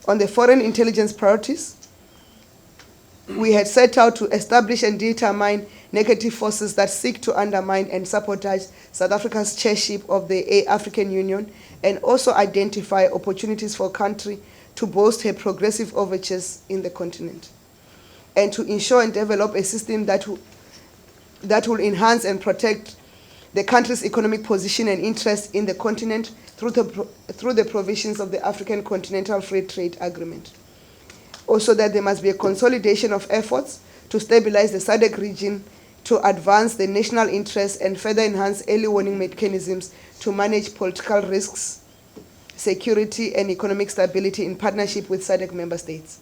On the foreign intelligence priorities, we had set out to establish and determine negative forces that seek to undermine and sabotage South Africa's chairship of the African Union, and also identify opportunities for country to boast her progressive overtures in the continent, and to ensure and develop a system that will enhance and protect the country's economic position and interest in the continent through the provisions of the African Continental Free Trade Agreement. Also, that there must be a consolidation of efforts to stabilize the SADC region, to advance the national interest and further enhance early warning mechanisms to manage political risks, security and economic stability in partnership with SADC member states.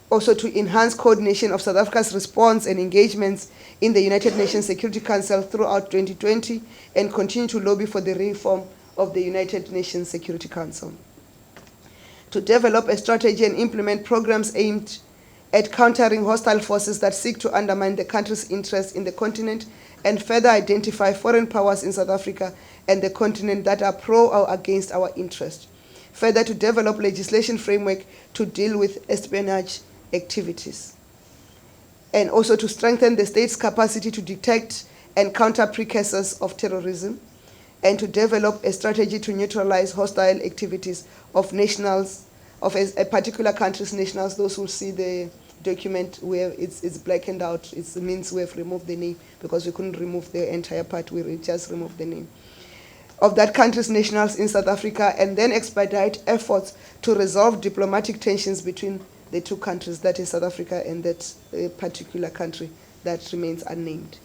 Also, to enhance coordination of South Africa's response and engagements in the United Nations Security Council throughout 2020, and continue to lobby for the reform of the United Nations Security Council. To develop a strategy and implement programs aimed at countering hostile forces that seek to undermine the country's interest in the continent, and further identify foreign powers in South Africa and the continent that are pro or against our interest. Further, to develop legislation framework to deal with espionage activities. And also to strengthen the state's capacity to detect and counter precursors of terrorism, and to develop a strategy to neutralize hostile activities of nationals, of a particular country's nationals. Those who see the document where it's blackened out, it means we have removed the name, because we couldn't remove the entire part, we just removed the name of that country's nationals in South Africa, and then expedite efforts to resolve diplomatic tensions between the two countries, that is South Africa and that particular country that remains unnamed.